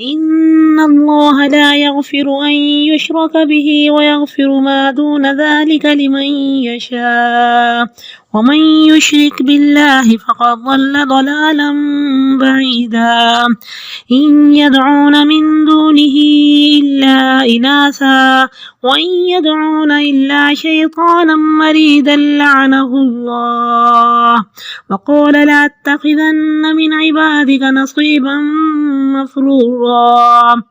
إن الله لا يغفر أن يشرك به ويغفر ما دون ذلك لمن يشاء ومن يشرك بالله فقد ضل ضلالا بعيدا إن يدعون من دونه إلا إناثا وإن يدعون إلا شيطانا مريدا لعنه الله وقال لأتخذن من عبادك نصيبا مفروضا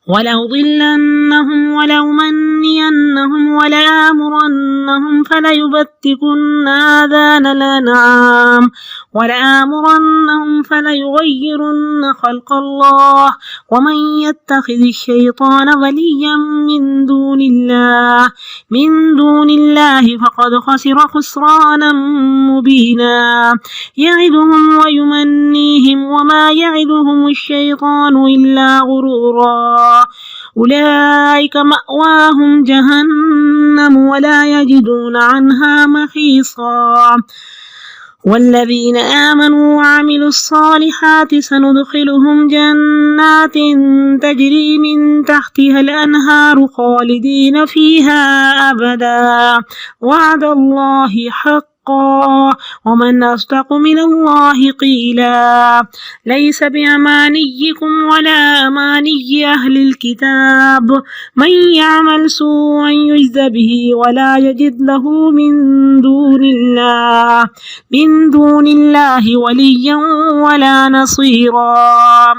ولأضلنهم ولأمنينهم ولآمرنهم فليبتكن آذان الأنعام ولآمرنهم فليغيرن خلق الله ومن يتخذ الشيطان وليا من دون الله فقد خسر خسرانا مبينا يعدهم ويمنيهم وما يعدهم الشيطان إلا غرورا أولئك مأواهم جهنم ولا يجدون عنها محيصا والذين آمنوا وعملوا الصالحات سندخلهم جنات تجري من تحتها الأنهار خالدين فيها أبدا وعد الله حقا ومن أصدق من الله قيلا ليس بأمانيكم ولا أماني أهل الكتاب من يعمل سوءا يجز به ولا يجد له من دون الله وليا ولا نصيرا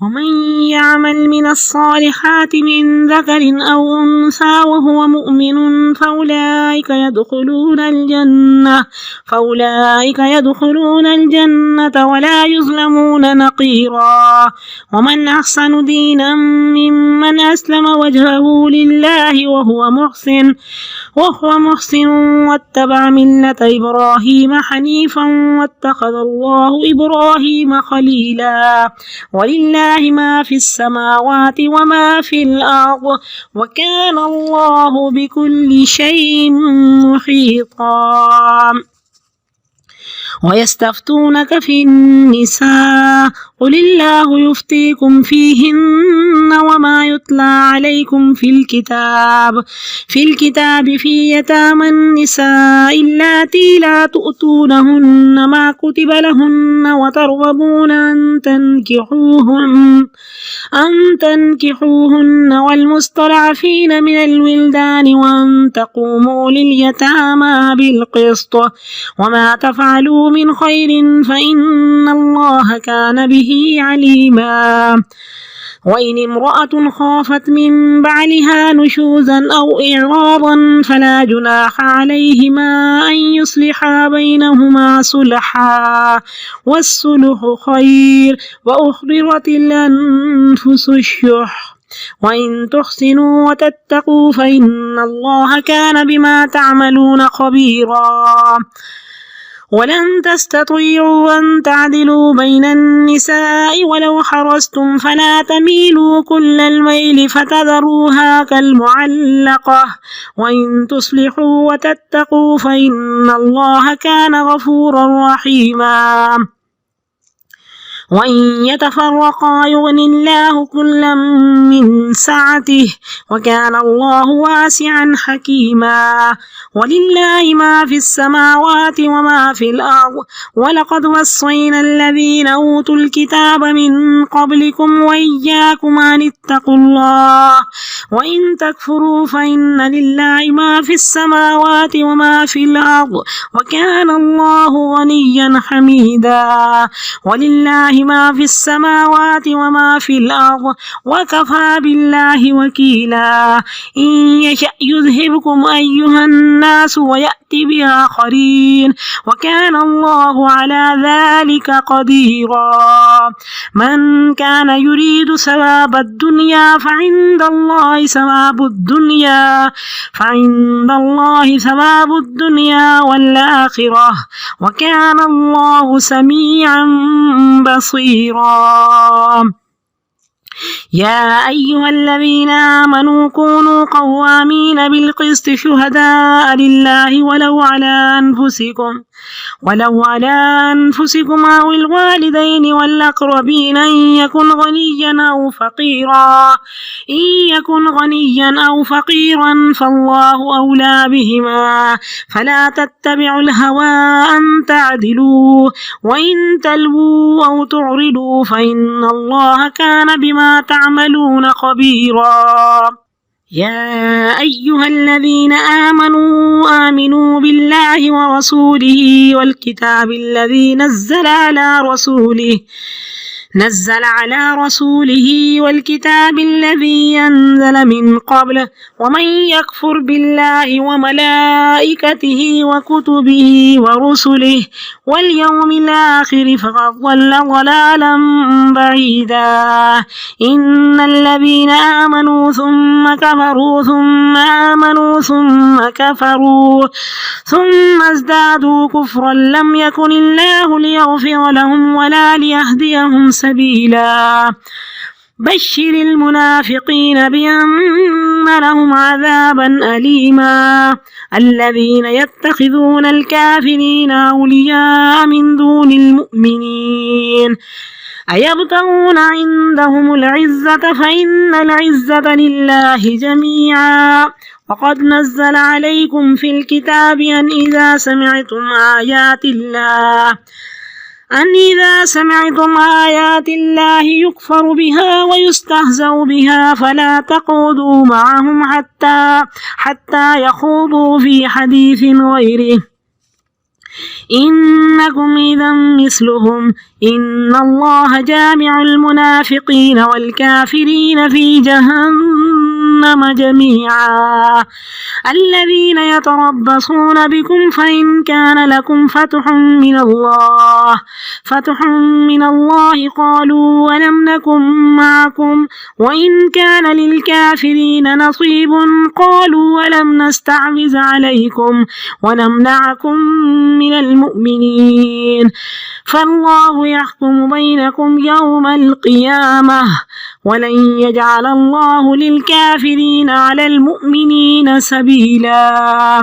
ومن يعمل من الصالحات من ذكر أو أنثى وهو مؤمن فأولئك يدخلون الجنة ولا يظلمون نقيرا ومن أحسن دينا ممن أسلم وجهه لله وهو محسن واتبع ملة إبراهيم حنيفا واتخذ الله إبراهيم خليلا ولله ما في السماوات وما في الأرض وكان الله بكل شيء محيطا ويستفتونك في النساء قل الله يفتيكم فيهن وما يتلى عليكم في الكتاب في يتامى النساء اللاتي لا تؤتونهن ما كتب لهن وترغبون أن تنكحوهن والمستضعفين من الولدان وأن تقوموا لليتامى بالقسط وما تفعلوا من خير فإن الله كان به عليما وإن امرأة خافت من بعلها نشوزا أو إعراضا فلا جناح عليهما أن يصلحا بينهما صلحا والصلح خير وأحضرت الأنفس الشح وإن تحسنوا وتتقوا فإن الله كان بما تعملون خبيرا ولن تستطيعوا أن تعدلوا بين النساء ولو حرصتم فلا تميلوا كل الميل فتذروها كالمعلقة وإن تصلحوا وتتقوا فإن الله كان غفورا رحيما وإن يتفرقا يغني الله كلا من سعته وكان الله واسعا حكيما ولله ما في السماوات وما في الأرض ولقد وصينا الذين أوتوا الكتاب من قبلكم وإياكم أن اتقوا الله وإن تكفروا فإن لله ما في السماوات وما في الأرض وكان الله غنيا حميدا ولله ما في السماوات وما في الأرض وكفى بالله وكيلا إن يشأ يذهبكم أيها الناس ويأتي بآخرين وكان الله على ذلك قديرا من كان يريد ثواب الدنيا فعند الله ثواب الدنيا والآخرة وكان الله سميعا بصيرا يا أيها الذين آمنوا كونوا قوامين بالقسط شهداء لله ولو على أنفسكم ولو على أنفسكم أو الوالدين والأقربين إن يكن غنيا أو فقيرا فالله أولى بهما فلا تتبعوا الهوى أن تعدلوا وإن تلووا أو تعرضوا فإن الله كان بما تعملون خبيرا. يا أيها الذين آمنوا بالله ورسوله والكتاب الذي نزل على رسوله والكتاب الذي أنزل من قبل ومن يكفر بالله وملائكته وكتبه ورسله واليوم الآخر فقد ضل ضلالا بعيدا. إن الذين آمنوا ثم كفروا ثم آمنوا ثم كفروا ثم ازدادوا كفرا لم يكن الله ليغفر لهم ولا ليهديهم سبيلا. بشر المنافقين بأن لهم عذابا أليما. الذين يتخذون الكافرين أولياء من دون المؤمنين أيبتغون عندهم العزة فإن العزة لله جميعا. وقد نزل عليكم في الكتاب أن إذا سمعتم آيات الله يكفر بها ويستهزأ بها فلا تقعدوا معهم حتى يخوضوا في حديث غيره إنكم إذا مثلهم إن الله جامع المنافقين والكافرين في جهنم جميعا. الذين يتربصون بكم فإن كان لكم فتح من الله قالوا ولم نكن معكم وإن كان للكافرين نصيب قالوا ولم نستعوذ عليكم ونمنعكم من المؤمنين فالله يحكم بينكم يوم القيامة ولن يجعل الله للكافرين على المؤمنين سبيلا.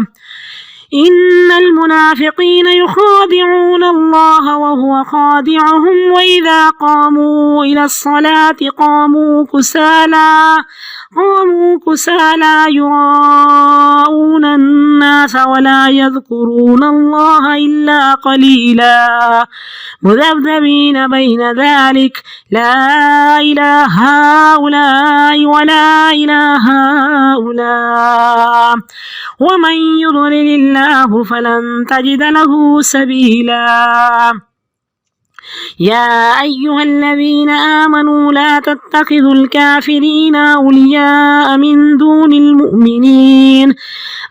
إن المنافقين يخادعون الله وهو خادعهم وإذا قاموا إلى الصلاة قاموا كسالى يراءون الناس ولا يذكرون الله إلا قليلا مذبذبين بين ذلك لا إله هؤلاء ولا إله هؤلاء ومن يضلل الله فلن تجد له سبيلا. يا أيها الذين آمنوا لا تتخذوا الكافرين أولياء من دون المؤمنين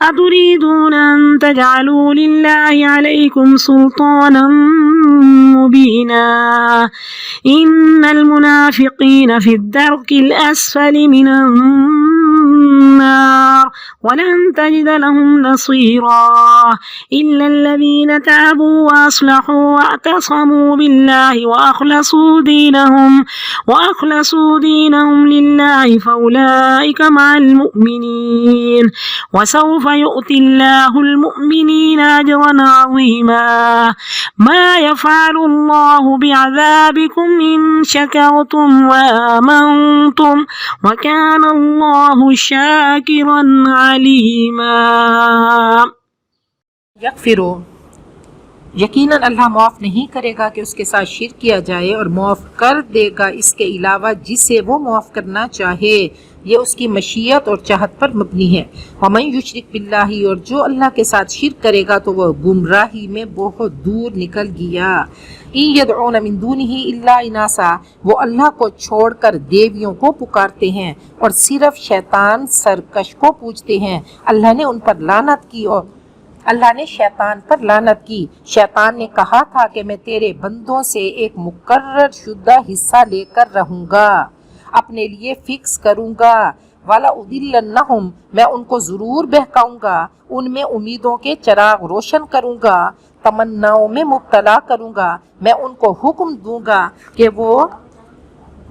أتريدون أن تجعلوا لله عليكم سلطانا مبينا. إن المنافقين في الدرك الأسفل من النار ولن تجد لهم نصيرا إلا الذين تابوا وأصلحوا واعتصموا بالله وأخلصوا دينهم لله فأولئك مع المؤمنين وسوف يؤتي الله المؤمنين أجرا عظيما. ما يفعل الله بعذابكم إن شكرتم وآمنتم وكان الله شاكرا عليما. یغفروا یقیناً اللہ معاف نہیں کرے گا کہ اس کے ساتھ شرک کیا جائے اور معاف کر دے گا اس کے علاوہ جسے وہ معاف کرنا چاہے. یہ اس کی مشیت اور چاہت پر مبنی ہے. وَمَن يُشْرِكْ بِاللَّهِ اور جو اللہ کے ساتھ شرک کرے گا تو وہ گمراہی میں بہت دور نکل گیا. إِن يَدْعُونَ مِن دُونِهِ إِلَّا إِنَاثًا وہ اللہ کو چھوڑ کر دیویوں کو پکارتے ہیں اور صرف شیطان سرکش کو پوجتے ہیں. اللہ نے ان پر لعنت کی اور اللہ نے شیطان پر لعنت کی. شیطان نے کہا تھا کہ میں تیرے بندوں سے ایک مقرر شدہ حصہ لے کر رہوں گا، اپنے لیے فکس کروں گا. وَلَأُضِلَّنَّهُمْ میں ان کو ضرور بہکاؤں گا، ان میں امیدوں کے چراغ روشن کروں گا، تمناؤں میں مبتلا کروں گا. میں ان کو حکم دوں گا کہ وہ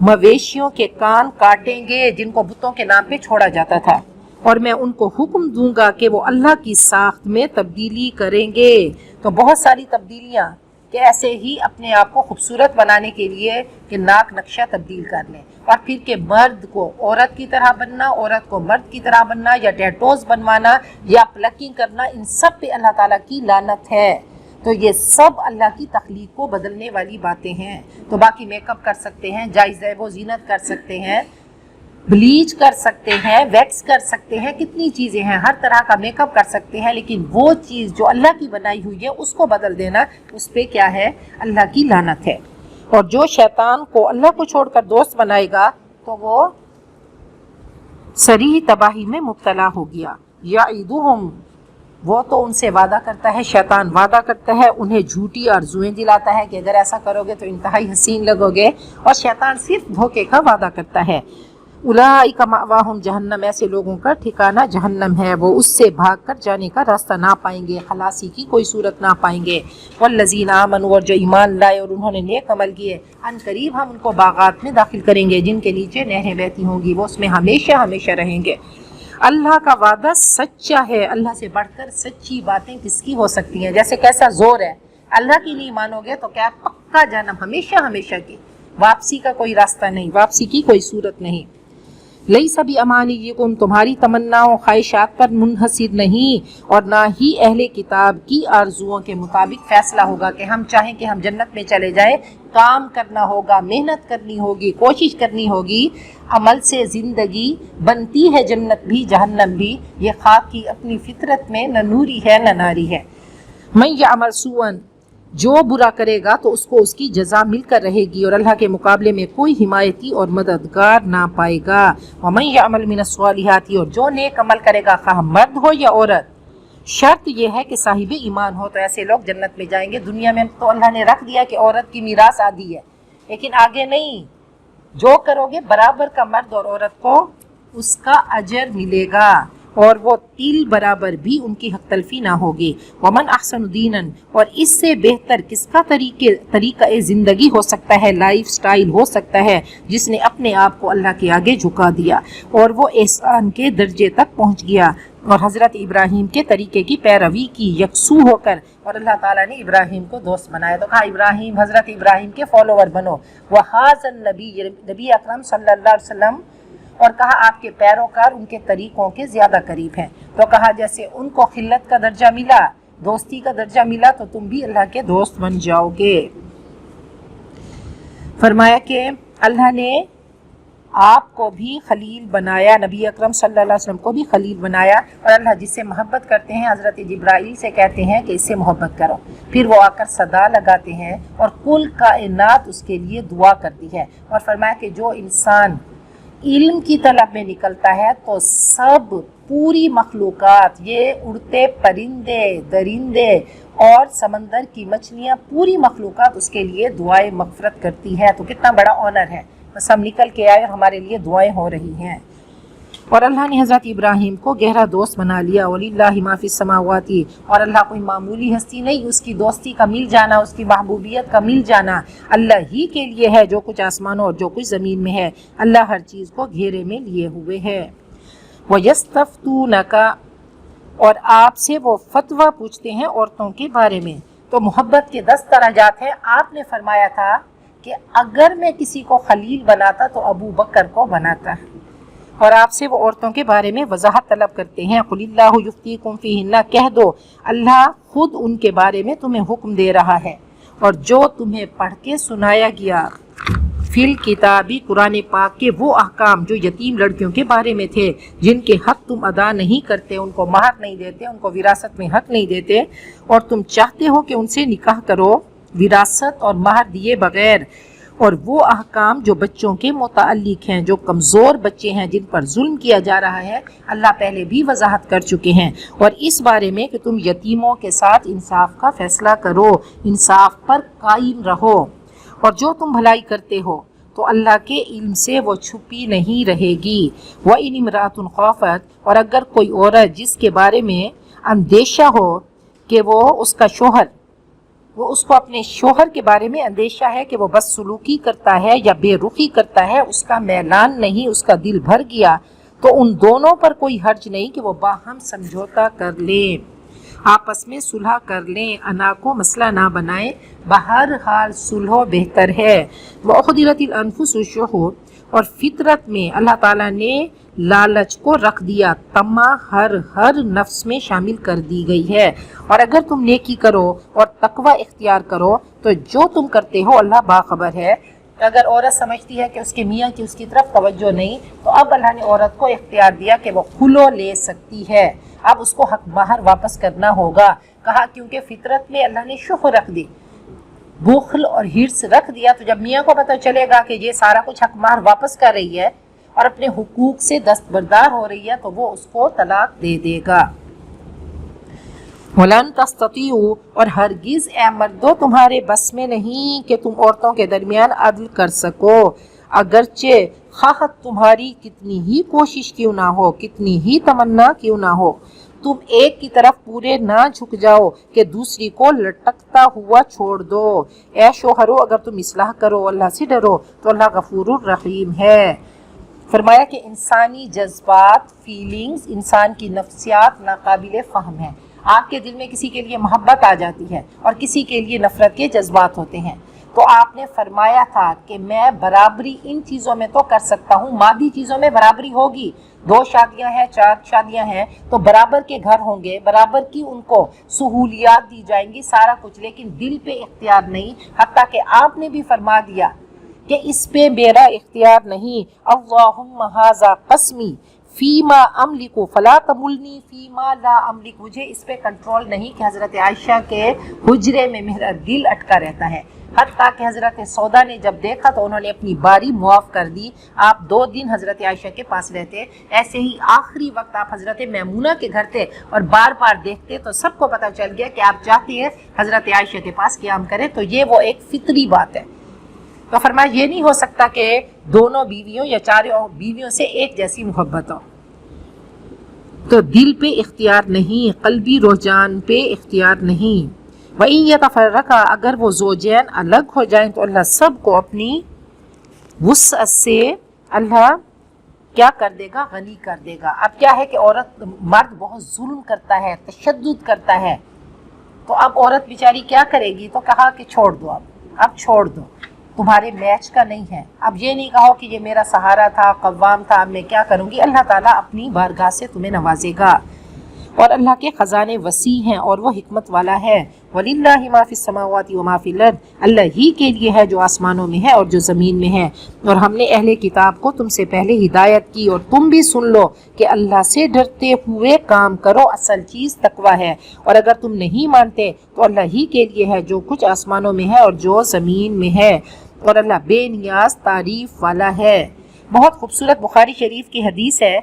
مویشیوں کے کان کاٹیں گے جن کو بتوں کے نام پہ چھوڑا جاتا تھا. اور میں ان کو حکم دوں گا کہ وہ اللہ کی ساخت میں تبدیلی کریں گے۔ تو بہت ساری تبدیلیاں کہ ایسے ہی اپنے آپ کو خوبصورت بنانے کے لیے کہ ناک نقشہ تبدیل کر لیں، اور پھر کہ مرد کو عورت کی طرح بننا، عورت کو مرد کی طرح بننا، یا ٹیٹوز بنوانا یا پلکنگ کرنا، ان سب پہ اللہ تعالیٰ کی لعنت ہے۔ تو یہ سب اللہ کی تخلیق کو بدلنے والی باتیں ہیں۔ تو باقی میک اپ کر سکتے ہیں، جائز ہے وہ زینت کر سکتے ہیں، بلیچ کر سکتے ہیں، ویکس کر سکتے ہیں، کتنی چیزیں ہیں، ہر طرح کا میک اپ کر سکتے ہیں، لیکن وہ چیز جو اللہ کی بنائی ہوئی ہے اس کو بدل دینا، اس پہ کیا ہے؟ اللہ کی لعنت ہے۔ اور جو شیطان کو اللہ کو چھوڑ کر دوست بنائے گا تو وہ صریح تباہی میں مبتلا ہو گیا۔ یعیدہم، وہ تو ان سے وعدہ کرتا ہے، شیطان وعدہ کرتا ہے، انہیں جھوٹی آرزویں دلاتا ہے کہ اگر ایسا کرو گے تو انتہائی حسین لگو گے، اور شیطان صرف دھوکے کا وعدہ کرتا ہے۔ اولئک مأواہم جہنم، ایسے لوگوں کا ٹھکانہ جہنم ہے، وہ اس سے بھاگ کر جانے کا راستہ نہ پائیں گے، خلاصی کی کوئی صورت نہ پائیں گے۔ والذین آمنوا، اور جو ایمان لائے اور انہوں نے نیک عمل کیے، ان قریب ہم ان کو باغات میں داخل کریں گے جن کے نیچے نہریں بہتی ہوں گی، وہ اس میں ہمیشہ ہمیشہ رہیں گے۔ اللہ کا وعدہ سچا ہے، اللہ سے بڑھ کر سچی باتیں کس کی ہو سکتی ہیں؟ جیسے کیسا زور ہے، اللہ کی نہیں مانو گے تو کیا پکا جہنم، ہمیشہ ہمیشہ کی، واپسی کا کوئی راستہ نہیں، واپسی کی کوئی صورت نہیں۔ لیس بامانیکم، تمہاری تمناؤں خواہشات پر منحصر نہیں، اور نہ ہی اہل کتاب کی آرزوؤں کے مطابق فیصلہ ہوگا کہ ہم چاہیں کہ ہم جنت میں چلے جائیں۔ کام کرنا ہوگا، محنت کرنی ہوگی، کوشش کرنی ہوگی، عمل سے زندگی بنتی ہے، جنت بھی جہنم بھی، یہ خاک کی اپنی فطرت میں نہ نوری ہے نہ ناری ہے۔ من یعمل سوءا، جو برا کرے گا تو اس کو اس کی جزا مل کر رہے گی، اور اللہ کے مقابلے میں کوئی حمایتی اور مددگار نہ پائے گا۔ ومن یعمل من الصالحات، اور جو نیک عمل کرے گا، خواہ مرد ہو یا عورت، شرط یہ ہے کہ صاحب ایمان ہو، تو ایسے لوگ جنت میں جائیں گے۔ دنیا میں تو اللہ نے رکھ دیا کہ عورت کی میراث آدھی ہے، لیکن آگے نہیں، جو کرو گے برابر کا مرد اور عورت کو اس کا اجر ملے گا، اور وہ تل برابر بھی ان کی حق تلفی نہ ہوگی۔ ومن احسن دینا، اور اس سے بہتر کس کا طریقہ زندگی ہو سکتا ہے، لائف سٹائل ہو سکتا ہے، جس نے اپنے آپ کو اللہ کے آگے جھکا دیا اور وہ احسان کے درجے تک پہنچ گیا، اور حضرت ابراہیم کے طریقے کی پیروی کی یکسو ہو کر، اور اللہ تعالیٰ نے ابراہیم کو دوست بنایا، تو کہا ابراہیم، حضرت ابراہیم کے فالوور بنو۔ وہذا النبی، نبی اکرم صلی اللہ علیہ وسلم، اور کہا آپ کے پیروکار ان کے طریقوں کے زیادہ قریب ہیں۔ تو کہا جیسے ان کو خلت کا درجہ ملا، دوستی کا درجہ ملا، تو تم بھی اللہ کے دوست بن جاؤ گے۔ فرمایا کہ اللہ نے آپ کو بھی خلیل بنایا، نبی اکرم صلی اللہ علیہ وسلم کو بھی خلیل بنایا، اور اللہ جس سے محبت کرتے ہیں حضرت جبرائیل سے کہتے ہیں کہ اس سے محبت کرو، پھر وہ آ کر صدا لگاتے ہیں، اور کل کائنات اس کے لیے دعا کرتی ہے۔ اور فرمایا کہ جو انسان علم کی طلب میں نکلتا ہے تو سب پوری مخلوقات، یہ اڑتے پرندے، درندے اور سمندر کی مچھلیاں، پوری مخلوقات اس کے لیے دعائیں مغفرت کرتی ہے۔ تو کتنا بڑا آنر ہے، بس ہم نکل کے آئے اور ہمارے لیے دعائیں ہو رہی ہیں۔ اور اللہ نے حضرت ابراہیم کو گہرا دوست بنا لیا۔ وَلِلَّهِ مَا فِي السَّمَاوَاتِ، اور اللہ کوئی معمولی ہستی نہیں، اس کی دوستی کا مل جانا، اس کی محبوبیت کا مل جانا اللہ ہی کے لیے ہے، جو کچھ آسمانوں اور جو کچھ زمین میں ہے، اللہ ہر چیز کو گھیرے میں لیے ہوئے ہے۔ وَيَسْتَفْتُونَكَ، اور آپ سے وہ فتویٰ پوچھتے ہیں عورتوں کے بارے میں۔ تو محبت کے 10 درجات ہیں۔ آپ نے فرمایا تھا کہ اگر میں کسی کو خلیل بناتا تو ابو بکر کو بناتا، اور آپ سے وہ عورتوں کے بارے میں وضاحت طلب کرتے ہیں۔ قُلِ اللَّهُ يُفْتِيكُمْ فِيهِنَّ، کہہ دو اللہ خود ان کے بارے میں تمہیں حکم دے رہا ہے، اور جو تمہیں پڑھ کے سنایا گیا فی الکتابی، قرآن پاک کے وہ احکام جو یتیم لڑکیوں کے بارے میں تھے، جن کے حق تم ادا نہیں کرتے، ان کو مہر نہیں دیتے، ان کو وراثت میں حق نہیں دیتے، اور تم چاہتے ہو کہ ان سے نکاح کرو وراثت اور مہر دیے بغیر، اور وہ احکام جو بچوں کے متعلق ہیں، جو کمزور بچے ہیں جن پر ظلم کیا جا رہا ہے، اللہ پہلے بھی وضاحت کر چکے ہیں، اور اس بارے میں کہ تم یتیموں کے ساتھ انصاف کا فیصلہ کرو، انصاف پر قائم رہو، اور جو تم بھلائی کرتے ہو تو اللہ کے علم سے وہ چھپی نہیں رہے گی۔ وَإِنِ امْرَأَةٌ خَافَتْ، اور اگر کوئی عورت جس کے بارے میں اندیشہ ہو کہ وہ اس کو اپنے شوہر کے بارے میں اندیشہ ہے کہ وہ بد سلوکی کرتا ہے یا بے رخی کرتا ہے، اس کا میلان نہیں، اس کا دل بھر گیا، تو ان دونوں پر کوئی حرج نہیں کہ وہ باہم سمجھوتا کر لیں، آپس میں صلح کر لیں، انا کو مسئلہ نہ بنائیں، بہر حال صلح بہتر ہے۔ وَأُحْضِرَتِ الْأَنفُسُ الشُّحُ، اور فطرت میں اللہ تعالیٰ نے لالچ کو رکھ دیا، طمع ہر نفس میں شامل کر دی گئی ہے۔ اور اگر تم نیکی کرو اور تقوی اختیار کرو تو جو تم کرتے ہو اللہ باخبر ہے۔ اگر عورت سمجھتی ہے کہ اس کے میاں کی اس کی طرف توجہ نہیں، تو اب اللہ نے عورت کو اختیار دیا کہ وہ خلو لے سکتی ہے، اب اس کو حق مہر واپس کرنا ہوگا۔ کہا کیونکہ فطرت میں اللہ نے شح رکھ دی، بخل اور ہرس رکھ دیا، تو جب میاں کو پتہ چلے گا کہ یہ سارا کچھ حق مہر واپس کر رہی ہے اور اپنے حقوق سے دستبردار ہو رہی ہے، تو وہ اس کو طلاق دے دے گا۔ وَلَن تَسْتَطِيعُوا، اور ہرگز اے مردو تمہارے بس میں نہیں کہ تم عورتوں کے درمیان عدل کر سکو، اگرچہ خواہ تمہاری کتنی ہی کوشش کیوں نہ ہو، کتنی ہی تمنا کیوں نہ ہو، تم ایک کی طرف پورے نہ جھک جاؤ کہ دوسری کو لٹکتا ہوا چھوڑ دو۔ اے شوہرو اگر تم اصلاح کرو، اللہ سے ڈرو، تو اللہ غفور الرحیم ہے۔ فرمایا کہ انسانی جذبات، فیلنگز، انسان کی نفسیات ناقابل فہم ہیں۔ آپ کے دل میں کسی کے لیے محبت آ جاتی ہے اور کسی کے لیے نفرت کے جذبات ہوتے ہیں، تو آپ نے فرمایا تھا کہ میں برابری ان چیزوں میں تو کر سکتا ہوں، مادی چیزوں میں برابری ہوگی، 2 شادیاں ہیں، 4 شادیاں ہیں تو برابر کے گھر ہوں گے، برابر کی ان کو سہولیات دی جائیں گی، سارا کچھ، لیکن دل پہ اختیار نہیں، حتیٰ کہ آپ نے بھی فرما دیا کہ اس پہ میرا اختیار نہیں۔ اللہم ھذا قسمی فیما املک فلا تملنی فیما لا املک، مجھے اس پہ کنٹرول نہیں کہ حضرت عائشہ کے حجرے میں میرا دل اٹکا رہتا ہے۔ حتیٰ کہ حضرت سودا نے جب دیکھا تو انہوں نے اپنی باری معاف کر دی، آپ 2 دن حضرت عائشہ کے پاس رہتے، ایسے ہی آخری وقت آپ حضرت میمونہ کے گھر تھے اور بار بار دیکھتے تو سب کو پتہ چل گیا کہ آپ چاہتے ہیں حضرت عائشہ کے پاس قیام کریں، تو یہ وہ ایک فطری بات ہے۔ تو فرمایا یہ نہیں ہو سکتا کہ دونوں بیویوں یا 4 بیویوں سے ایک جیسی محبت ہو، تو دل پہ اختیار نہیں، قلبی رجحان پہ اختیار نہیں۔ وَإِن يَتَفَرَّقَا، اگر وہ زوجین الگ ہو جائیں تو اللہ سب کو اپنی وسعت سے اللہ کیا کر دے گا، غنی کر دے گا۔ اب کیا ہے کہ مرد بہت ظلم کرتا ہے، تشدد کرتا ہے، تو اب عورت بیچاری کیا کرے گی، تو کہا کہ چھوڑ دو، اب چھوڑ دو، تمہارے میچ کا نہیں ہے۔ اب یہ نہیں کہو کہ یہ میرا سہارا تھا، قوام تھا، اب میں کیا کروں گی، اللہ تعالیٰ اپنی بارگاہ سے تمہیں نوازے گا، اور اللہ کے خزانے وسیع ہیں اور وہ حکمت والا ہے۔ وَلِلَّهِ مَا فِي السَّمَاوَاتِ وَمَا فِي الْأَرْضِ، اللہ ہی کے لیے ہے جو آسمانوں میں ہے اور جو زمین میں ہے۔ اور ہم نے اہل کتاب کو تم سے پہلے ہدایت کی، اور تم بھی سن لو کہ اللہ سے ڈرتے ہوئے کام کرو، اصل چیز تقوی ہے، اور اگر تم نہیں مانتے تو اللہ ہی کے لیے ہے جو کچھ آسمانوں میں ہے اور جو زمین میں ہے، اور اللہ بے نیاز تعریف والا ہے۔ بہت خوبصورت بخاری شریف کی حدیث ہے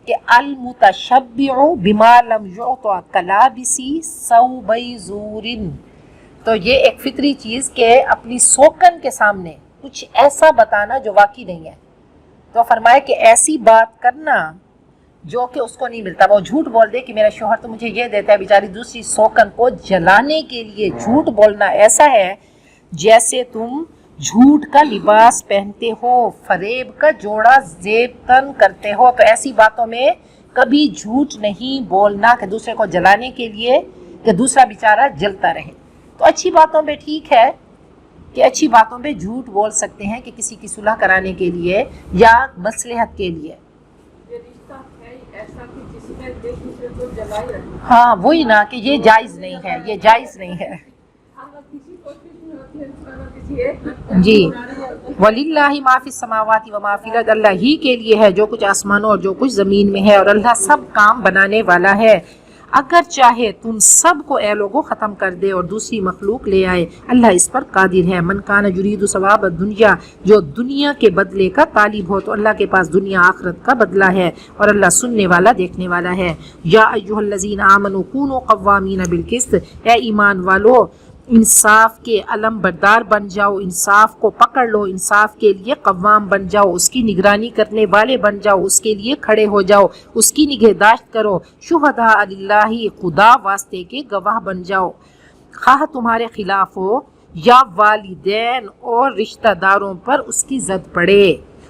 کہ المتشبع بما لم یعط کلابسی ثوبی زور، تو یہ ایک فطری چیز کہ اپنی سوکن کے سامنے کچھ ایسا بتانا جو واقعی نہیں ہے، تو فرمایا کہ ایسی بات کرنا جو کہ اس کو نہیں ملتا، وہ جھوٹ بول دے کہ میرا شوہر تو مجھے یہ دیتا ہے، بیچاری دوسری سوکن کو جلانے کے لیے جھوٹ بولنا ایسا ہے جیسے تم جھوٹ کا لباس پہنتے ہو، فریب کا جوڑا زیب تن کرتے ہو، تو ایسی باتوں میں کبھی جھوٹ نہیں بولنا کہ دوسرے کو جلانے کے لیے کہ دوسرا بیچارہ جلتا رہے۔ تو اچھی باتوں پہ ٹھیک ہے کہ اچھی باتوں پہ جھوٹ بول سکتے ہیں کہ کسی کی صلح کرانے کے لیے یا مصلحت کے لیے، ہاں وہی نا کہ یہ جائز نہیں ہے، یہ جائز نہیں ہے۔ جی وَلِلَّهِ مَا فِي السَّمَاوَاتِ وَمَا فِي الْأَرْضِ، اللہ ہی کے لیے ہے جو کچھ آسمانوں اور جو کچھ زمین میں ہے، اور اللہ سب کام بنانے والا ہے۔ اگر چاہے تم سب کو اے لوگوں ختم کر دے اور دوسری مخلوق لے آئے، اللہ اس پر قادر ہے۔ من کان یرید ثواب الدنیا، جو دنیا کے بدلے کا طالب ہو تو اللہ کے پاس دنیا آخرت کا بدلہ ہے، اور اللہ سننے والا دیکھنے والا ہے۔ یا ایھا الذین آمنوا کونوا قوامین بالقسط، اے ایمان والو انصاف کے علم بردار بن جاؤ، انصاف کو پکڑ لو، انصاف کے لیے قوام بن جاؤ، اس کی نگرانی کرنے والے بن جاؤ، اس کے لیے کھڑے ہو جاؤ، اس کی نگہداشت کرو۔ شہداء للہ، خدا واسطے کے گواہ بن جاؤ، خواہ تمہارے خلاف ہو یا والدین اور رشتہ داروں پر اس کی زد پڑے،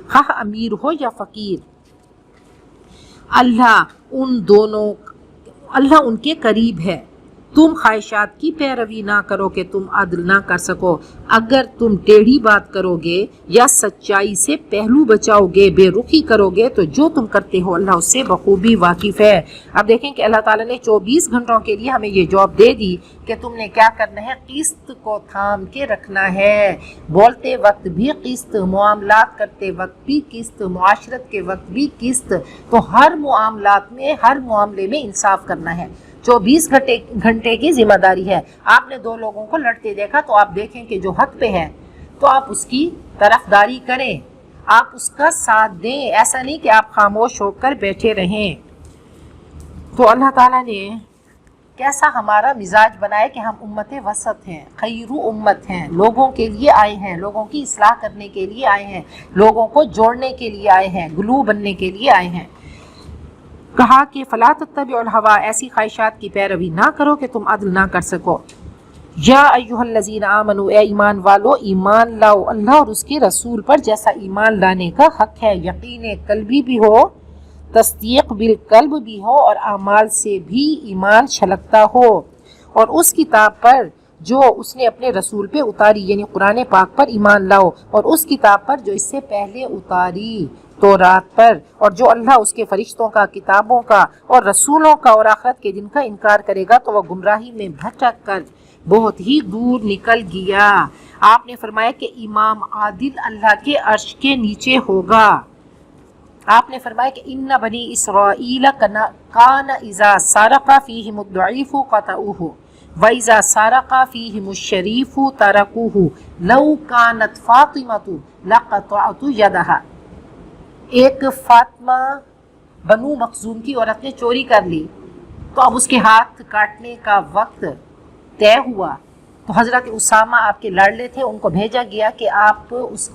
خواہ امیر ہو یا فقیر۔ اللہ ان کے قریب ہے۔ تم خواہشات کی پیروی نہ کرو کہ تم عدل نہ کر سکو۔ اگر تم ٹیڑھی بات کرو گے یا سچائی سے پہلو بچاؤ گے، بے رخی کرو گے، تو جو تم کرتے ہو اللہ اس سے بخوبی واقف ہے۔ اب دیکھیں کہ اللہ تعالیٰ نے 24 گھنٹوں کے لیے ہمیں یہ جواب دے دی کہ تم نے کیا کرنا ہے، قسط کو تھام کے رکھنا ہے، بولتے وقت بھی قسط، معاملات کرتے وقت بھی قسط، معاشرت کے وقت بھی قسط، تو ہر معاملات میں، ہر معاملے میں انصاف کرنا ہے۔ 24 گھنٹے کی ذمہ داری ہے۔ آپ نے دو لوگوں کو لڑتے دیکھا تو آپ دیکھیں کہ جو حق پہ ہے تو آپ اس کی طرفداری کریں، آپ اس کا ساتھ دیں، ایسا نہیں کہ آپ خاموش ہو کر بیٹھے رہیں۔ تو اللہ تعالیٰ نے کیسا ہمارا مزاج بنائے کہ ہم امت وسط ہیں، خیر امت ہیں، لوگوں کے لیے آئے ہیں، لوگوں کی اصلاح کرنے کے لیے آئے ہیں، لوگوں کو جوڑنے کے لیے آئے ہیں، گلو بننے کے لیے آئے ہیں۔ کہا کہ فلا تتبعوا الہوا، ایسی خواہشات کی پیروی نہ کرو کہ تم عدل نہ کر سکو۔ یا ایھا الذین آمنوا، اے ایمان والو ایمان لاؤ اللہ اور اس کے رسول پر جیسا ایمان لانے کا حق ہے، یقین قلبی بھی ہو، تصدیق بالقلب بھی ہو، اور اعمال سے بھی ایمان چھلکتا ہو، اور اس کتاب پر جو اس نے اپنے رسول پہ اتاری یعنی قرآن پاک پر ایمان لاؤ، اور اس کتاب پر جو اس سے پہلے اتاری تورات پر، اور جو اللہ اس کے فرشتوں کا، کتابوں کا اور رسولوں کا اور آخرت کے دن کا انکار کرے گا تو وہ گمراہی میں بھٹک کر بہت ہی دور نکل گیا۔ آپ نے فرمایا کہ امام عادل اللہ کے عرش کے نیچے ہوگا۔ آپ نے فرمایا کہ ان بنی اسرائیل کان اذا سرق فیہم الضعیف قطعوہ وَإِذَا سَرَقَ فِيهِمُ الشَّرِيفُ تَرَكُوهُ لَوْ كَانَتْ فَاطِمَةُ لَقَطَعْتُ يَدَهَا۔ ایک فاطمہ بنو مخزوم کی عورت نے چوری کر لی تو اب اس کے ہاتھ کاٹنے کا وقت طے ہوا، تو حضرت اسامہ آپ کے لاڈلے تھے، ان کو بھیجا گیا کہ آپ اس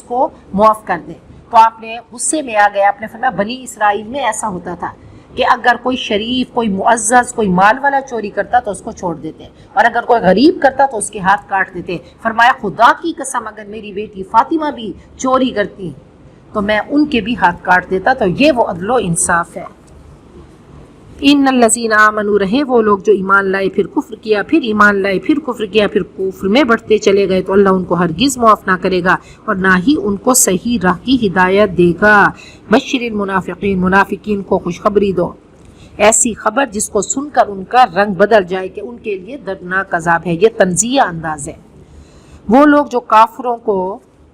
کو معاف کر دیں۔ تو آپ نے غصے میں آ گئے، آپ نے فرمایا بنی اسرائیل میں ایسا ہوتا تھا کہ اگر کوئی شریف، کوئی معزز، کوئی مال والا چوری کرتا تو اس کو چھوڑ دیتے، اور اگر کوئی غریب کرتا تو اس کے ہاتھ کاٹ دیتے۔ فرمایا خدا کی قسم اگر میری بیٹی فاطمہ بھی چوری کرتی تو میں ان کے بھی ہاتھ کاٹ دیتا۔ تو یہ وہ عدل و انصاف ہے۔ ان الذین آمنوا، رہے وہ لوگ جو ایمان لائے پھر کفر کیا، پھر ایمان لائے پھر کفر کیا، پھر کفر میں بڑھتے چلے گئے، تو اللہ ان کو ہرگز معاف نہ کرے گا اور نہ ہی ان کو صحیح راہ کی ہدایت دے گا۔ بشر المنافقین، منافقین کو خوشخبری دو، ایسی خبر جس کو سن کر ان کا رنگ بدل جائے کہ ان کے لیے دردناک عذاب ہے۔ یہ تنزیہ انداز ہے۔ وہ لوگ جو کافروں کو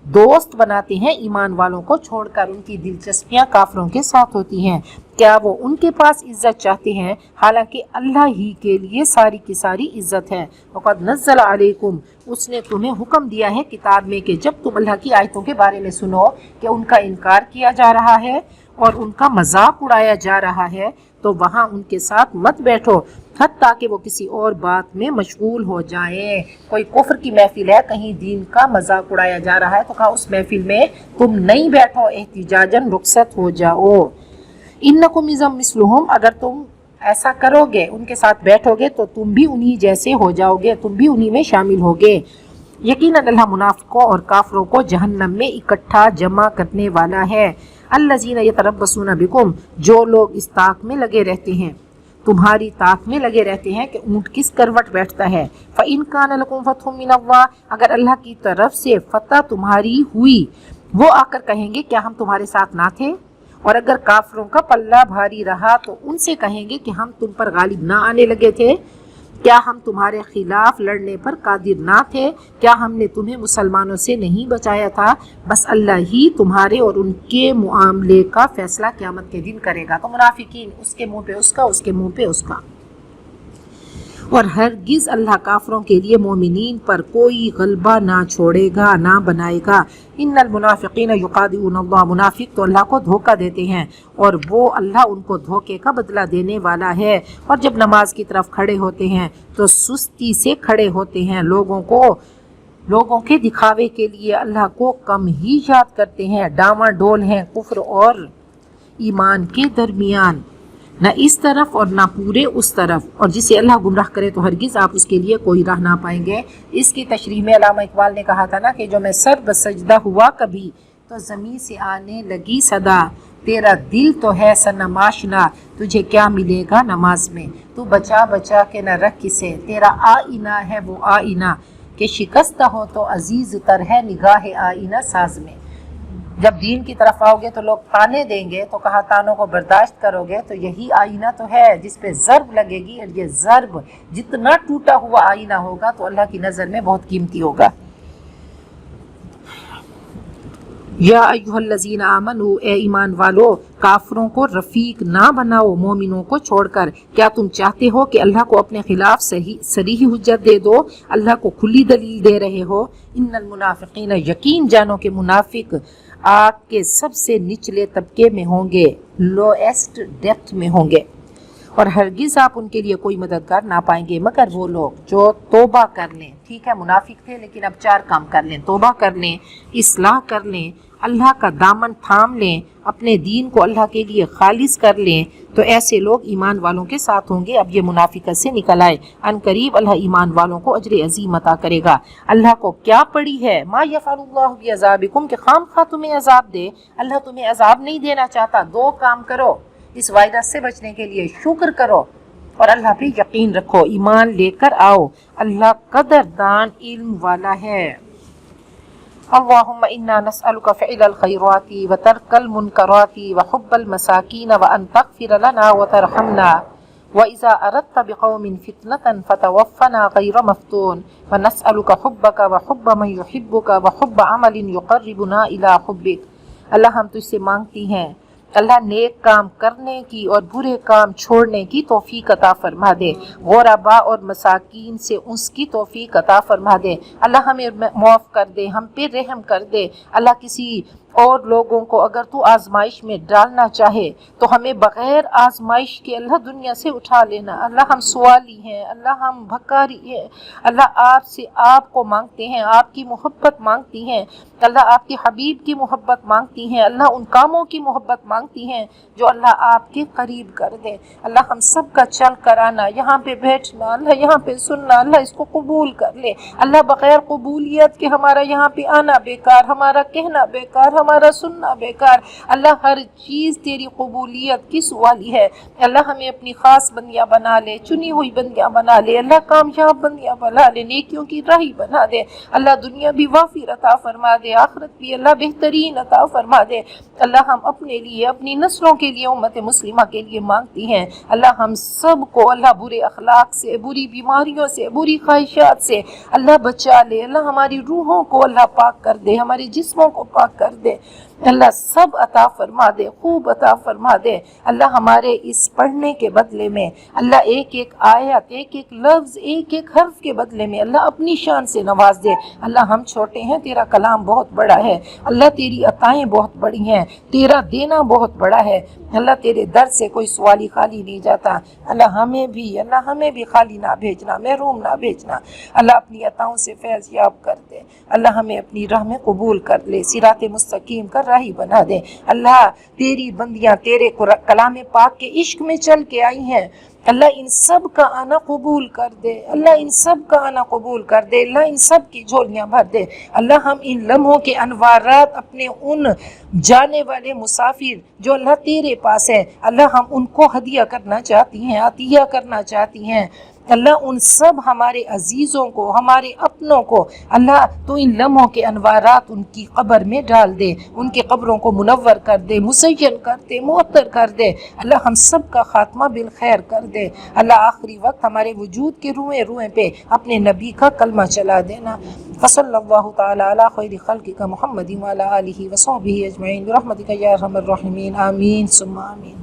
دوست بناتے ہیں ایمان والوں کو چھوڑ کر، ان کی دلچسپیاں کافروں کے ساتھ ہوتی ہیں، کیا وہ ان کے پاس عزت چاہتے ہیں حالانکہ اللہ ہی کے لیے ساری کی ساری عزت ہے۔ وقد نزل علیکم، اس نے تمہیں حکم دیا ہے کتاب میں کہ جب تم اللہ کی آیتوں کے بارے میں سنو کہ ان کا انکار کیا جا رہا ہے اور ان کا مذاق اڑایا جا رہا ہے تو وہاں ان کے ساتھ مت بیٹھو حتیٰ کہ وہ کسی اور بات میں مشغول ہو جائیں۔ کوئی کفر کی محفل ہے، کہیں دین کا مذاق اڑایا جا رہا ہے تو کہا اس محفل میں تم نہیں بیٹھو، احتجاجاً رخصت ہو جاؤ۔ انکم اذا مثلہم، اگر تم ایسا کرو گے، ان کے ساتھ بیٹھو گے تو تم بھی انہی جیسے ہو جاؤ گے، تم بھی انہی میں شامل ہوگے۔ یقیناً اللہ منافقوں اور کافروں کو جہنم میں اکٹھا جمع کرنے والا ہے۔ الذین یتربصون بکم، جو لوگ اس طاق میں لگے رہتے ہیں، تمہاری طاق میں لگے رہتے ہیں کہ اونٹ کس کروٹ بیٹھتا ہے۔ فَإِن كَانَ لَكُمْ فَتْحٌ مِّنَ اللَّهِ، اگر اللہ کی طرف سے فتح تمہاری ہوئی، وہ آ کر کہیں گے کیا ہم تمہارے ساتھ نہ تھے؟ اور اگر کافروں کا پلہ بھاری رہا تو ان سے کہیں گے کہ ہم تم پر غالب نہ آنے لگے تھے؟ کیا ہم تمہارے خلاف لڑنے پر قادر نہ تھے؟ کیا ہم نے تمہیں مسلمانوں سے نہیں بچایا تھا؟ بس اللہ ہی تمہارے اور ان کے معاملے کا فیصلہ قیامت کے دن کرے گا۔ تو منافقین، اس کے منہ پہ اس کا، اس کے منہ پہ اس کا۔ اور ہرگز اللہ کافروں کے لیے مومنین پر کوئی غلبہ نہ چھوڑے گا، نہ بنائے گا۔ ان المنافقین یخادعون اللہ، منافق تو اللہ کو دھوکہ دیتے ہیں اور وہ اللہ ان کو دھوکے کا بدلہ دینے والا ہے۔ اور جب نماز کی طرف کھڑے ہوتے ہیں تو سستی سے کھڑے ہوتے ہیں، لوگوں کے دکھاوے کے لیے اللہ کو کم ہی یاد کرتے ہیں، ڈاواں ڈول ہیں کفر اور ایمان کے درمیان، نہ اس طرف اور نہ پورے اس طرف، اور جسے اللہ گمراہ کرے تو ہرگز آپ اس کے لیے کوئی راہ نہ پائیں گے۔ اس کی تشریح میں علامہ اقبال نے کہا تھا نا کہ جو میں سر بسجدہ ہوا کبھی تو زمین سے آنے لگی صدا، تیرا دل تو ہے صنم آشنا، تجھے کیا ملے گا نماز میں، تو بچا بچا کے نہ رکھ کسے، تیرا آئینہ ہے وہ آئینہ کہ شکستہ ہو تو عزیز تر ہے نگاہ آئینہ ساز میں۔ جب دین کی طرف آؤ گے تو لوگ تانے دیں گے، تو کہا تانوں کو برداشت کرو گے تو یہی آئینہ تو ہے جس پہ ضرب لگے گی، اور یہ ضرب جتنا ٹوٹا ہوا آئینہ ہوگا تو اللہ کی نظر میں بہت قیمتی ہوگا۔ یا ایھا الذین آمنوا، اے ایمان والو، کافروں کو رفیق نہ بناؤ مومنوں کو چھوڑ کر۔ کیا تم چاہتے ہو کہ اللہ کو اپنے خلاف صریح حجت دے دو، اللہ کو کھلی دلیل دے رہے ہو؟ ان المنافقین، یقین جانو کہ منافق آگ کے سب سے نچلے طبقے میں ہوں گے، لوئسٹ ڈیپتھ میں ہوں گے، اور ہرگز آپ ان کے لیے کوئی مددگار نہ پائیں گے مگر وہ لوگ جو توبہ کر لیں۔ ٹھیک ہے منافق تھے لیکن اب 4 کام کر لیں، توبہ کر لیں، اصلاح کر لیں، اللہ کا دامن تھام لیں، اپنے دین کو اللہ کے لیے خالص کر لیں، تو ایسے لوگ ایمان والوں کے ساتھ ہوں گے۔ اب یہ منافقت سے نکل آئے، ان قریب اللہ ایمان والوں کو اجر عظیم عطا کرے گا۔ اللہ کو کیا پڑی ہے ما یفعل اللہ بعذابکم، کہ خام خواہ تمہیں عذاب دے، اللہ تمہیں عذاب نہیں دینا چاہتا۔ 2 کام کرو اس وائرس سے بچنے کے لیے، شکر کرو اور اللہ پہ یقین رکھو، ایمان لے کر آؤ، اللہ قدردان علم والا ہے۔ اللہم انا نسألک فعل الخیرات وترک المنکرات وحب المساکین وان تغفر لنا وترحمنا وإذا أردت بقوم فتنة فتوفنا غير مفتون ونسألك حبك وحب من يحبك وحب عمل يقربنا إلى حبك۔ اللہ ہم تجھ سے مانگتی ہیں اللہ نیک کام کرنے کی اور برے کام چھوڑنے کی توفیق عطا فرما دے، غرباء اور مساکین سے اس کی توفیق عطا فرما دے، اللہ ہمیں معاف کر دے، ہم پہ رحم کر دے، اللہ کسی اور لوگوں کو اگر تو آزمائش میں ڈالنا چاہے تو ہمیں بغیر آزمائش کے اللہ دنیا سے اٹھا لینا۔ اللہ ہم سوالی ہیں، اللہ ہم بھکاری ہیں، اللہ آپ سے آپ کو مانگتے ہیں، آپ کی محبت مانگتی ہیں، اللہ آپ کے حبیب کی محبت مانگتی ہیں، اللہ ان کاموں کی محبت مانگتی ہیں جو اللہ آپ کے قریب کر دے۔ اللہ ہم سب کا چل کر آنا، یہاں پہ بیٹھنا، اللہ یہاں پہ سننا، اللہ اس کو قبول کر لے۔ اللہ بغیر قبولیت کے ہمارا یہاں پہ آنا بیکار، ہمارا کہنا بیکار، ہمارا سننا بیکار، اللہ ہر چیز تیری قبولیت کی سوالی ہے۔ اللہ ہمیں اپنی خاص بندیاں بنا لے، چنی ہوئی بندیاں بنا لے، اللہ کامیاب بندیاں بنا لے، نیکیوں کی راہی بنا دے، اللہ دنیا بھی وافر عطا فرما دے، آخرت بھی اللہ بہترین عطا فرما دے۔ اللہ ہم اپنے لیے، اپنی نسلوں کے لیے، امت مسلمہ کے لیے مانگتی ہیں، اللہ ہم سب کو اللہ برے اخلاق سے، بری بیماریوں سے، بری خواہشات سے اللہ بچا لے، اللہ ہماری روحوں کو اللہ پاک کر دے، ہمارے جسموں کو پاک کر دے، اللہ سب عطا فرما دے، خوب عطا فرما دے۔ اللہ ہمارے اس پڑھنے کے بدلے میں، اللہ ایک ایک آیت، ایک ایک لفظ، ایک ایک حرف کے بدلے میں اللہ اپنی شان سے نواز دے۔ اللہ ہم چھوٹے ہیں، تیرا کلام بہت بڑا ہے، اللہ تیری عطائیں بہت بڑی ہیں، تیرا دینا بہت بڑا ہے، اللہ تیرے در سے کوئی سوالی خالی نہیں جاتا۔ اللہ ہمیں بھی خالی نہ بھیجنا، محروم نہ بھیجنا، اللہ اپنی عطاؤں سے فیض یاب کر دے، اللہ ہمیں اپنی راہ میں قبول کر لے، صراط مستقیم کا راہی بنا دے۔ اللہ تیری بندیاں تیرے کلام پاک کے عشق میں چل کے آئی ہیں، اللہ ان سب کا آنا قبول کر دے، اللہ ان سب کا آنا قبول کر دے، اللہ ان سب کی جھولیاں بھر دے۔ اللہ ہم ان لمحوں کے انوارات اپنے ان جانے والے مسافر جو اللہ تیرے پاس ہیں، اللہ ہم ان کو ہدیہ کرنا چاہتی ہیں، عطیہ کرنا چاہتی ہیں، اللہ ان سب ہمارے عزیزوں کو، ہمارے اپنوں کو اللہ تو ان لمحوں کے انوارات ان کی قبر میں ڈال دے، ان کی قبروں کو منور کر دے، مسین کر دے، معطر کر دے، اللہ ہم سب کا خاتمہ بالخیر کر دے۔ اللہ آخری وقت ہمارے وجود کے روئیں روئیں پہ اپنے نبی کا کلمہ چلا دینا۔ وصلی اللہ تعالی علی خیر خلقک محمد وعلی آلہ وصحبہ اجمعین برحمتک یا ارحم الراحمین، آمین ثم آمین۔